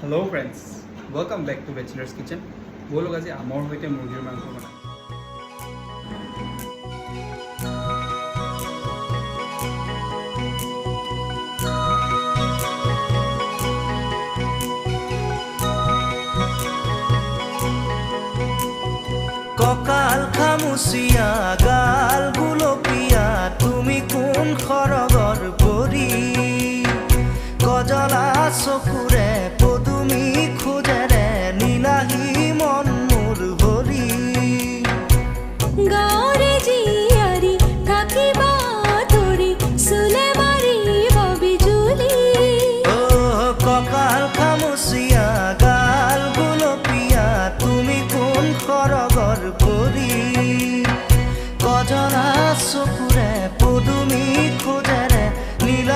Hello' friends, welcome back to bachelors kitchen. ব'লক আজি আমৰ সৈতে মুৰ্গীৰ মাংস বনাম। ককাল খামুচিয়া গাল গুলপীয়া, তুমি কোন খৰগৰ পৰি কজলা চকু